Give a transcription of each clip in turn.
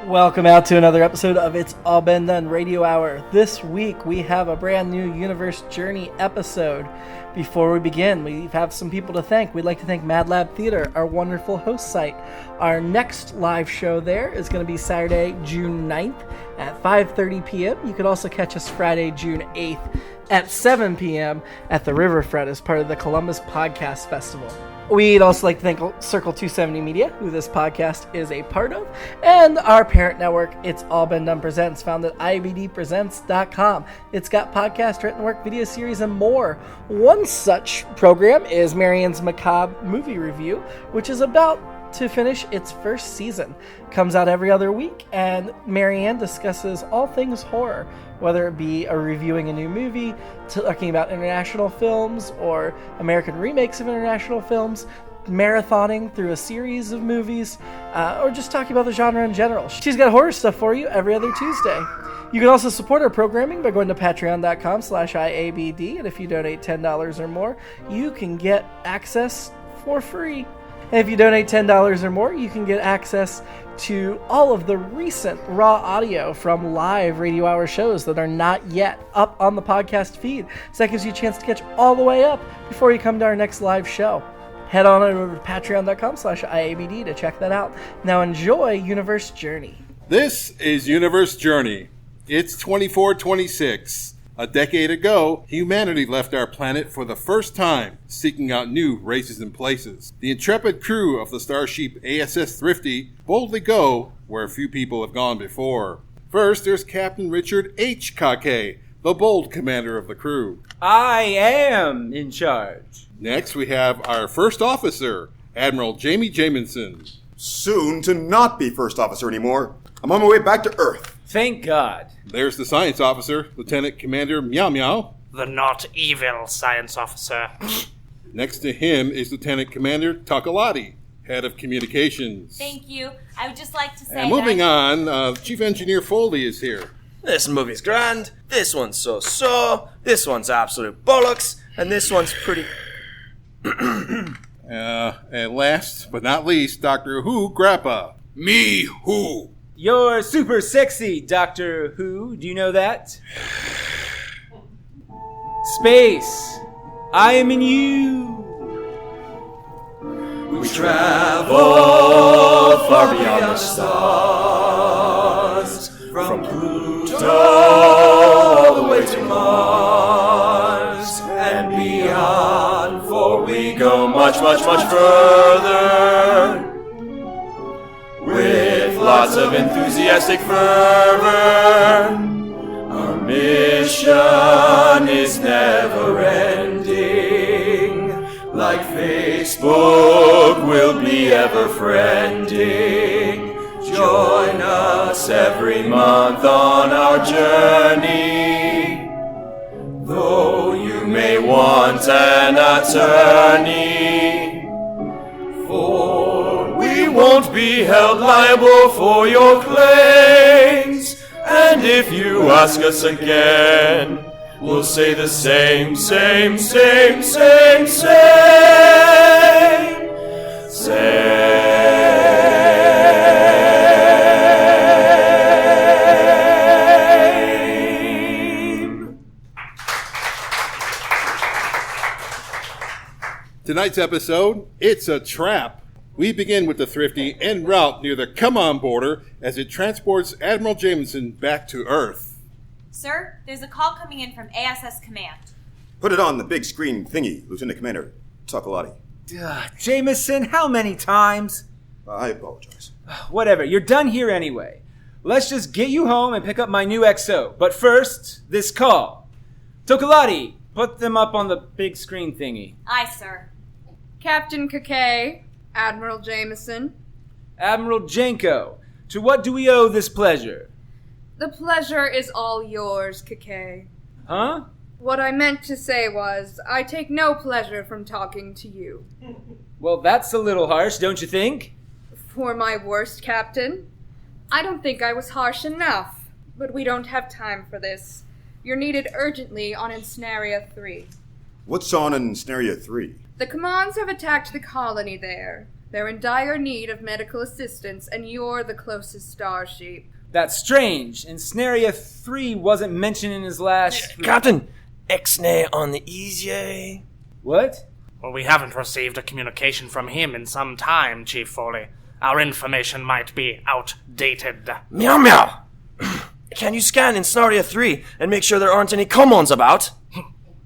Welcome out to another episode of It's All Been Done Radio Hour. This week we have a brand new Universe Journey episode. Before we begin, we have some people to thank. We'd like to thank MadLab Theater, our wonderful host site. Our next live show there is going to be Saturday, June 9th at 5:30 p.m. You can also catch us Friday, June 8th at 7 p.m. at the Riverfront as part of the Columbus Podcast Festival. We'd also like to thank Circle 270 Media, who this podcast is a part of, and our parent network, It's All Been Done Presents, found at IABDpresents.com. It's got podcast, written work, video series, and more. One such program is Marianne's Macabre Movie Review, which is about to finish its first season. Comes out every other week, and Marianne discusses all things horror, whether it be reviewing a new movie, talking about international films or American remakes of international films, marathoning through a series of movies, or just talking about the genre in general. She's got horror stuff for you every other Tuesday. You can also support our programming by going to patreon.com/IABD, and if you donate $10 or more, you can get access for free. And if you donate $10 or more, you can get access to all of the recent raw audio from live radio hour shows that are not yet up on the podcast feed. So that gives you a chance to catch all the way up before you come to our next live show. Head on over to patreon.com/IABD to check that out. Now enjoy Universe Journey. This is Universe Journey. It's 2426. A decade ago, humanity left our planet for the first time, seeking out new races and places. The intrepid crew of the starship ASS Thrifty boldly go where few people have gone before. First, there's Captain Richard H. Kahkay, the bold commander of the crew. I am in charge. Next, we have our first officer, Admiral Jamieson. Soon to not be first officer anymore. I'm on my way back to Earth. Thank God. There's the science officer, Lieutenant Commander Meow Meow. The not evil science officer. Next to him is Lieutenant Commander Tokaladie, Head of Communications. Thank you. I would just like to say And moving on, Chief Engineer Foley is here. This movie's grand, this one's so-so, this one's absolute bollocks, and this one's pretty... And last but not least, Doctor Who Grappa. Me who? You're super sexy, Doctor Who. Do you know that? Space. I am in you. We travel far beyond the stars, from Pluto all the way to Mars and beyond, for we go much, much, much further. With lots of enthusiastic fervor, our mission is never ending. Like Facebook, we'll be ever friending. Join us every month on our journey. Though you may want an attorney, for we won't be held liable for your claims. And if you ask us again, we'll say the same. Tonight's episode, It's a Trap. We begin with the Thrifty en route near the Come-On border as it transports Admiral Jamieson back to Earth. Sir, there's a call coming in from ASS Command. Put it on the big screen thingy, Lieutenant Commander Tokaladie. Jamieson, how many times? I apologize. Whatever, you're done here anyway. Let's just get you home and pick up my new XO. But first, this call. Tokaladie, put them up on the big screen thingy. Aye, sir. Captain Kahkay, Admiral Jamieson. Admiral Jenko, to what do we owe this pleasure? The pleasure is all yours, Kahkay. Huh? What I meant to say was, I take no pleasure from talking to you. Well, that's a little harsh, don't you think? For my worst, Captain. I don't think I was harsh enough, but we don't have time for this. You're needed urgently on Ensnaria 3. What's on Ensnaria 3? The commands have attacked the colony there. They're in dire need of medical assistance, and you're the closest star sheep. That's strange. Ensnaria 3 wasn't mentioned in his last... Captain, Ixnay on the easy. What? Well, we haven't received a communication from him in some time, Chief Foley. Our information might be outdated. Meow meow. Can you scan Ensnaria 3 and make sure there aren't any commons about?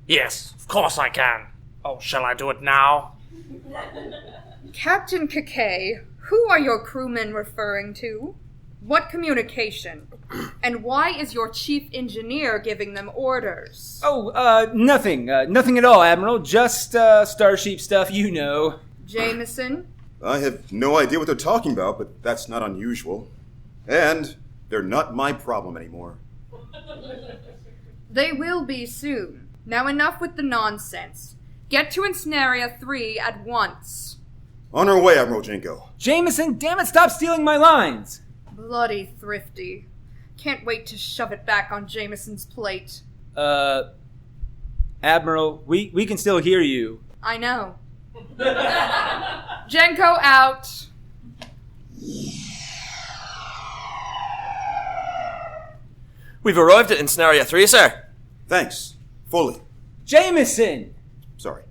Yes, of course I can. Oh, shall I do it now? Captain Kahkay, who are your crewmen referring to? What communication? And why is your chief engineer giving them orders? Oh, nothing. Nothing at all, Admiral. Just, Starsheep stuff, you know. Jamieson? I have no idea what they're talking about, but that's not unusual. And they're not my problem anymore. They will be soon. Now enough with the nonsense. Get to Ensnaria 3 at once. On our way, Admiral Jenko. Jamieson, damn it, stop stealing my lines! Bloody Thrifty. Can't wait to shove it back on Jamieson's plate. Admiral, we can still hear you. I know. Jenko out. We've arrived at Ensnaria 3, sir. Thanks. Fully. Jamieson! Sorry.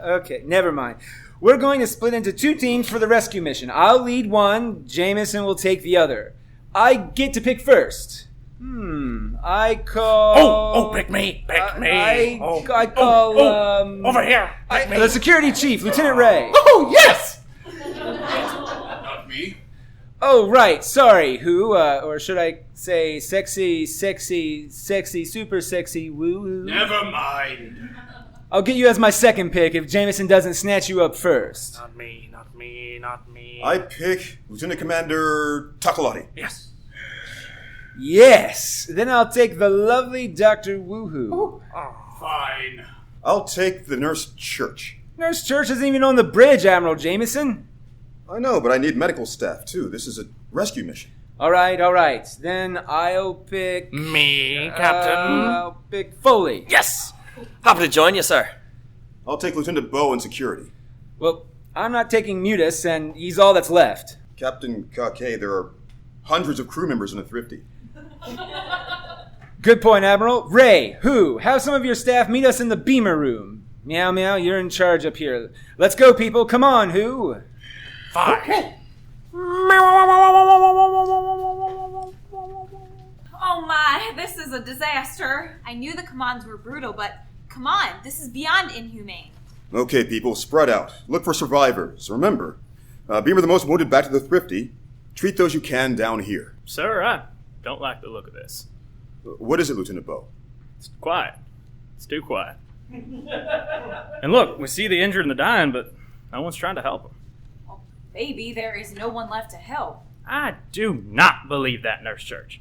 Okay, never mind. We're going to split into 2 teams for the rescue mission. I'll lead one, Jamieson will take the other. I get to pick first. I call... pick me, pick me. I call, Over here, pick me. The security chief, Lieutenant Ray. Oh, yes! Not me. Oh, right, sorry, who, or should I say sexy, super sexy, woo-woo? Never mind. I'll get you as my second pick if Jamieson doesn't snatch you up first. Not me, not me, not me. I pick Lieutenant Commander Tokaladie. Yes. Yes! Then I'll take the lovely Dr. Woohoo. Fine. I'll take the Nurse Church. Nurse Church isn't even on the bridge, Admiral Jamieson. I know, but I need medical staff, too. This is a rescue mission. All right. Then I'll pick... Me, Captain. I'll pick Foley. Yes. Happy to join you, sir. I'll take Lieutenant Beau in security. Well, I'm not taking Mutis, and he's all that's left. Captain Kahkay, there are hundreds of crew members in a Thrifty. Good point, Admiral. Ray, who? Have some of your staff meet us in the beamer room. Meow, meow, you're in charge up here. Let's go, people. Come on, who? Fine. Oh my, this is a disaster. I knew the commands were brutal, but come on, this is beyond inhumane. Okay, people, spread out. Look for survivors. Remember, beamer the most wounded back to the Thrifty. Treat those you can down here. Sir, I don't like the look of this. What is it, Lieutenant Beau? It's quiet. It's too quiet. And look, we see the injured and the dying, but no one's trying to help them. Well, maybe there is no one left to help. I do not believe that, Nurse Church.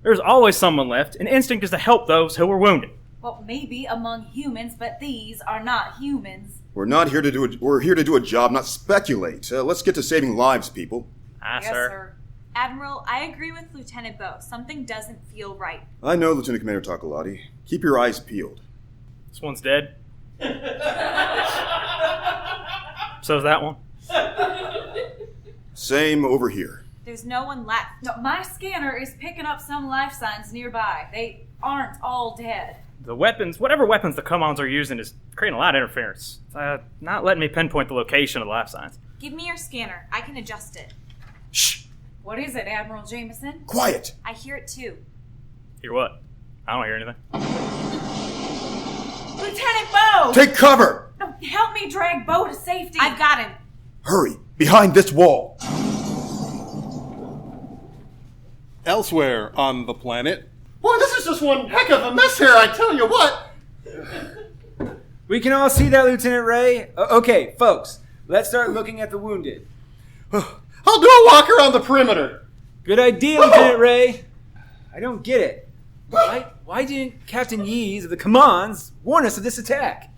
There's always someone left. An instinct is to help those who are wounded. Well, maybe among humans, but these are not humans. We're here to do a job, not speculate. Let's get to saving lives, people. Aye, Yes, sir. sir. Admiral, I agree with Lieutenant Beau. Something doesn't feel right. I know, Lieutenant Commander Tokaladie. Keep your eyes peeled. This one's dead. So's that one. Same over here. There's no one left. No, my scanner is picking up some life signs nearby. They aren't all dead. The weapons, whatever weapons the commons are using, is creating a lot of interference. Not letting me pinpoint the location of the life signs. Give me your scanner. I can adjust it. Shh! What is it, Admiral Jamieson? Quiet! I hear it too. Hear what? I don't hear anything. Lieutenant Beau! Take cover! No, help me drag Beau to safety. I've got him. Hurry! Behind this wall! Elsewhere on the planet, Boy, this is just one heck of a mess here, I tell you what. We can all see that, Lieutenant Ray. Okay, folks, let's start looking at the wounded. I'll do a walk around the perimeter. Good idea, Lieutenant Ray. I don't get it. Why didn't Captain Yees of the Commons warn us of this attack?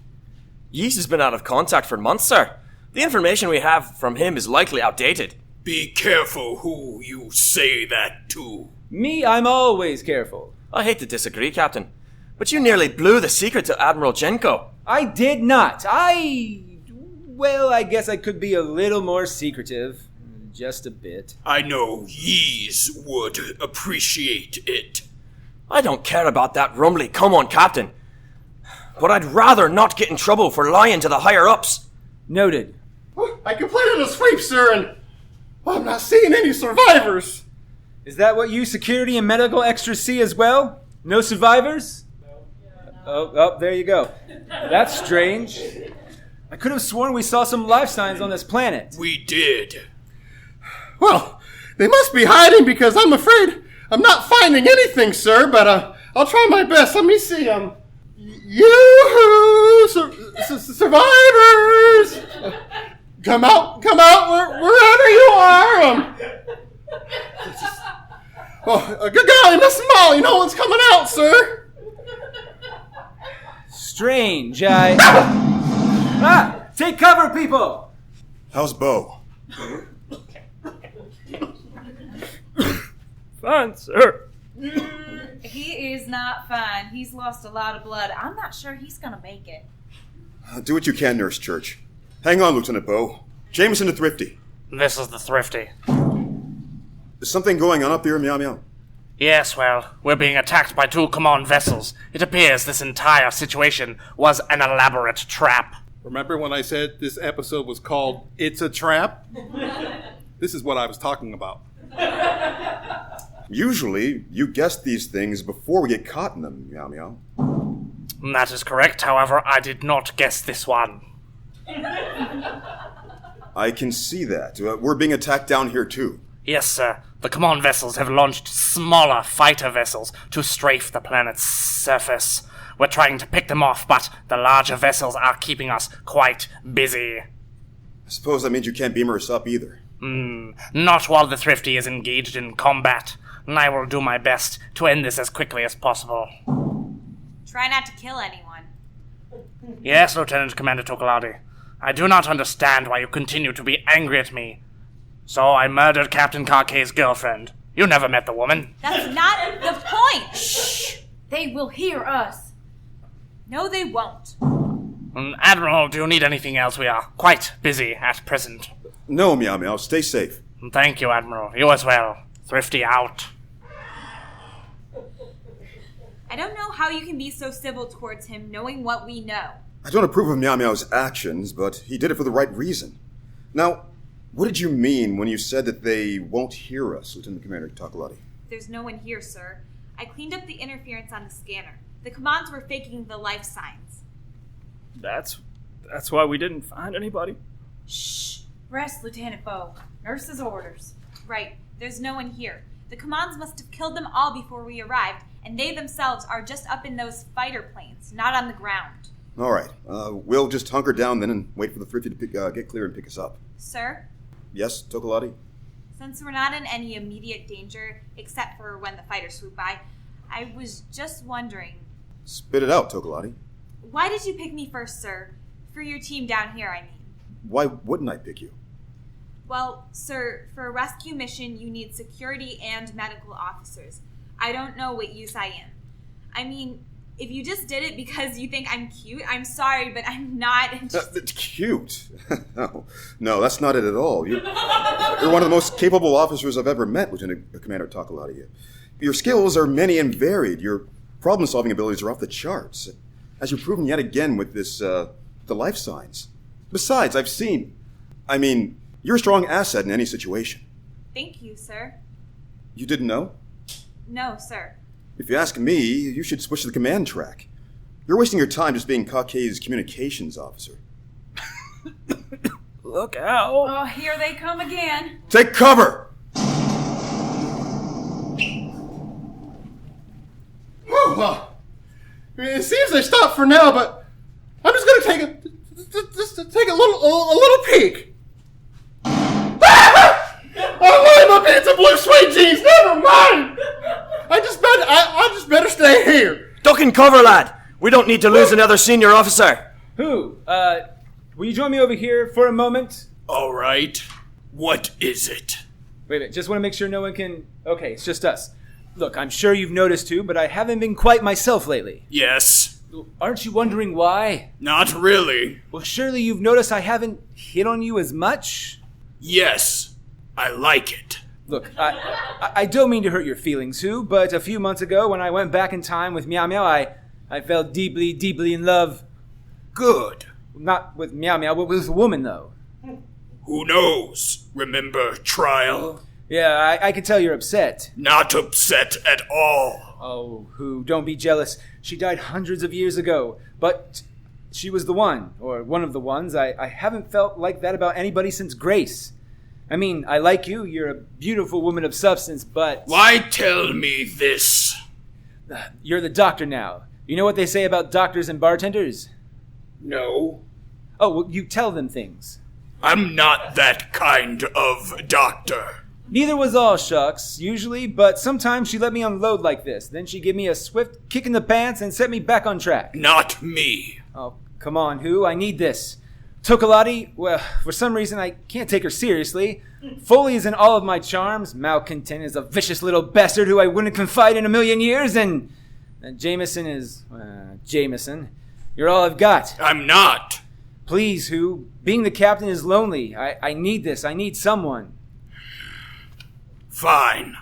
Yees has been out of contact for months, sir. The information we have from him is likely outdated. Be careful who you say that to. Me, I'm always careful. I hate to disagree, Captain, but you nearly blew the secret to Admiral Jenko. I did not. Well, I guess I could be a little more secretive. Just a bit. I know yees would appreciate it. I don't care about that rumbly come on, Captain. But I'd rather not get in trouble for lying to the higher-ups. Noted. I completed a sweep, sir, and I'm not seeing any survivors. Is that what you security and medical extras see as well? No survivors? Oh, there you go. That's strange. I could have sworn we saw some life signs on this planet. We did. Well, they must be hiding because I'm afraid I'm not finding anything, sir, but I'll try my best. Let me see. Yoo-hoo! Survivors! Come out wherever you are. Good golly, Miss Molly, no one's coming out, sir. Strange, take cover, people! How's Beau? Fine, sir. He is not fine. He's lost a lot of blood. I'm not sure he's gonna make it. Do what you can, Nurse Church. Hang on, Lieutenant Beau. Jamieson to Thrifty. This is the Thrifty. Is something going on up here, Meow Meow? Yes, well, we're being attacked by 2 command vessels. It appears this entire situation was an elaborate trap. Remember when I said this episode was called It's a Trap? This is what I was talking about. Usually, you guess these things before we get caught in them, Meow Meow. That is correct, however, I did not guess this one. I can see that. We're being attacked down here, too. Yes, sir. The command vessels have launched smaller fighter vessels to strafe the planet's surface. We're trying to pick them off, but the larger vessels are keeping us quite busy. I suppose that means you can't beam us up either. Not while the Thrifty is engaged in combat. And I will do my best to end this as quickly as possible. Try not to kill anyone. Yes, Lieutenant Commander Tokaladie. I do not understand why you continue to be angry at me. So I murdered Captain Kahkay's girlfriend. You never met the woman. That's not the point! Shh! They will hear us. No, they won't. Admiral, do you need anything else? We are quite busy at present. No, Meow Meow. Stay safe. Thank you, Admiral. You as well. Thrifty out. I don't know how you can be so civil towards him knowing what we know. I don't approve of Meow Meow's actions, but he did it for the right reason. Now, what did you mean when you said that they won't hear us, Lieutenant Commander Tokaladie? There's no one here, sir. I cleaned up the interference on the scanner. The commands were faking the life signs. That's why we didn't find anybody? Shh! Rest, Lieutenant Beau. Nurse's orders. Right. There's no one here. The commands must have killed them all before we arrived, and they themselves are just up in those fighter planes, not on the ground. All right. We'll just hunker down then and wait for the Thrifty to get clear and pick us up. Sir? Yes, Tokaladie? Since we're not in any immediate danger, except for when the fighters swoop by, I was just wondering... Spit it out, Tokaladie. Why did you pick me first, sir? For your team down here, I mean. Why wouldn't I pick you? Well, sir, for a rescue mission, you need security and medical officers. I don't know what use I am. I mean, if you just did it because you think I'm cute, I'm sorry, but I'm not interested. Cute? No, that's not it at all. You're one of the most capable officers I've ever met, Lieutenant Commander Tokaladie. Your skills are many and varied. Your problem-solving abilities are off the charts, as you've proven yet again with this, the life signs. Besides, you're a strong asset in any situation. Thank you, sir. You didn't know? No, sir. If you ask me, you should switch to the command track. You're wasting your time just being Kahkay's communications officer. Look out. Oh, here they come again. Take cover! Whew, well, it seems they stopped for now, but I'm just going to take a little peek. Oh, my pants are blue suede jeans. Never mind. I just better stay here. Duck and cover, lad. We don't need to lose another senior officer. Who? Will you join me over here for a moment? All right. What is it? Wait a minute. Just want to make sure no one can... Okay, it's just us. Look, I'm sure you've noticed too, but I haven't been quite myself lately. Yes. Aren't you wondering why? Not really. Well, surely you've noticed I haven't hit on you as much? Yes, I like it. Look, I don't mean to hurt your feelings, Who, but a few months ago when I went back in time with Meow Meow, I fell deeply, deeply in love. Good. Not with Meow Meow, but with a woman, though. Who knows? Remember trial? Yeah, I can tell you're upset. Not upset at all. Oh, Who, don't be jealous. She died hundreds of years ago, but she was the one, or one of the ones. I haven't felt like that about anybody since Grace. I mean, I like you. You're a beautiful woman of substance, but... Why tell me this? You're the doctor now. You know what they say about doctors and bartenders? No. Oh, well, you tell them things. I'm not that kind of doctor. Neither was All Shucks, usually, but sometimes she let me unload like this. Then she'd give me a swift kick in the pants and set me back on track. Not me. Oh, come on, Who, I need this. Tokaladie, well, for some reason I can't take her seriously. Foley is in all of my charms. Malcontent is a vicious little bastard who I wouldn't confide in a million years, and Jamieson is... Jamieson. You're all I've got. I'm not. Please, Who, being the captain is lonely. I need this. I need someone. Fine.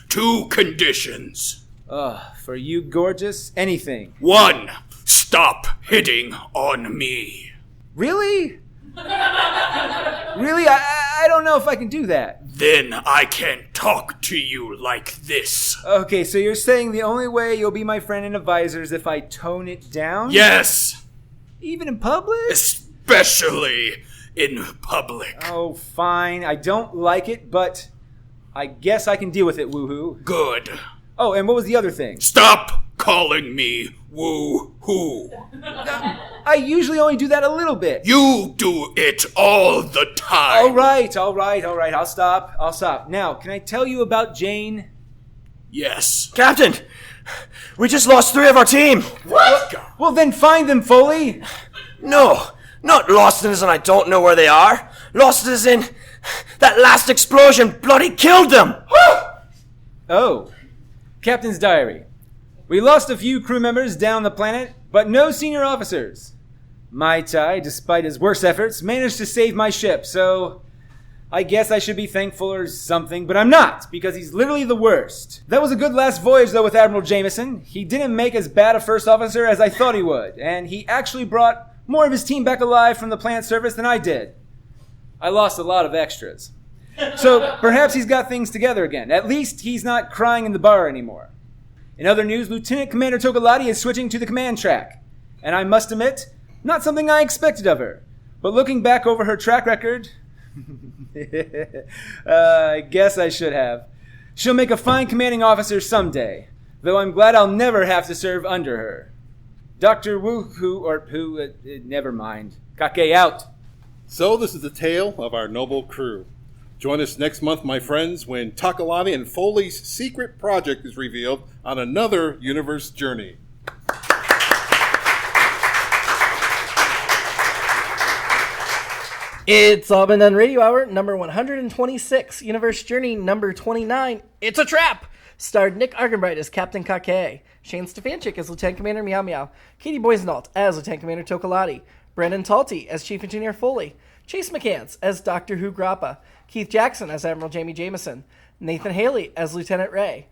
2 conditions. For you, gorgeous, anything. 1. Stop hitting on me. Really? Really? I don't know if I can do that. Then I can talk to you like this. Okay, so you're saying the only way you'll be my friend and advisor is if I tone it down? Yes. Even in public? Especially in public. Oh, fine. I don't like it, but I guess I can deal with it, woohoo. Good. Oh, and what was the other thing? Stop calling me woo-hoo. I usually only do that a little bit. You do it all the time. All right. I'll stop. Now, can I tell you about Jane? Yes. Captain, we just lost 3 of our team. What? Well, then find them, Foley. No, not lost as in I don't know where they are. Lost as in that last explosion bloody killed them. Oh, Captain's Diary. We lost a few crew members down the planet, but no senior officers. Mai Tai, despite his worst efforts, managed to save my ship, so I guess I should be thankful or something, but I'm not, because he's literally the worst. That was a good last voyage, though, with Admiral Jamieson. He didn't make as bad a first officer as I thought he would, and he actually brought more of his team back alive from the planet surface than I did. I lost a lot of extras. So perhaps he's got things together again. At least he's not crying in the bar anymore. In other news, Lieutenant Commander Tokaladie is switching to the command track. And I must admit, not something I expected of her. But looking back over her track record, I guess I should have. She'll make a fine commanding officer someday, though I'm glad I'll never have to serve under her. Dr. Never mind. Kahkay out. So this is the tale of our noble crew. Join us next month, my friends, when Tokaladie and Foley's secret project is revealed on another universe journey. It's All Been Done Radio Hour, number 126, Universe Journey, number 29, It's a Trap! Starred Nick Arganbright as Captain Kahkay, Shane Stefanchik as Lieutenant Commander Meow Meow, Katie Boissoneault as Lieutenant Commander Tokaladie, Brandon Talty as Chief Engineer Foley, Chase McCants as Doctor Who Grappa, Keith Jackson as Admiral Jamie Jamieson, Nathan Haley as Lieutenant Ray,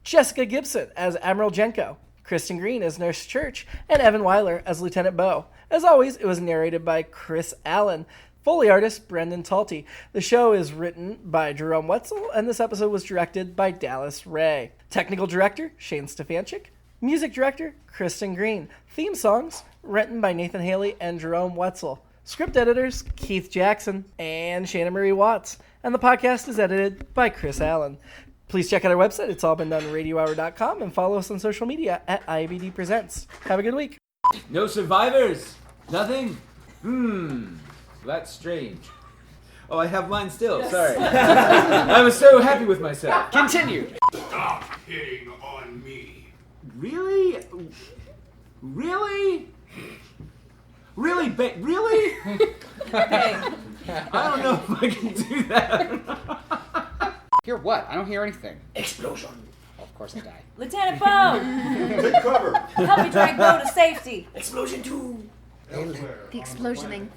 Jessica Gibson as Admiral Jenko, Kristin Green as Nurse Church, and Evan Weiler as Lieutenant Beau. As always, it was narrated by Chris Allen. Foley artist, Brendan Talty. The show is written by Jerome Wetzel, and this episode was directed by Dallas Ray. Technical director, Shane Stefanchik. Music director, Kristin Green. Theme songs, written by Nathan Haley and Jerome Wetzel. Script editors, Keith Jackson and Shannon Marie Watts. And the podcast is edited by Chris Allen. Please check out our website, it's allbeendoneradiohour.com, and follow us on social media at IABD Presents. Have a good week. No survivors? Nothing? That's strange. Oh, I have mine still. Yes. Sorry. I was so happy with myself. Continue. Stop hitting on me. Really? Really? Really? Really? I don't know if I can do that. Hear what? I don't hear anything. Explosion. Of course I die. Lieutenant Beau! Take cover! Help me drag Beau to safety. Explosion 2! And the explosioning.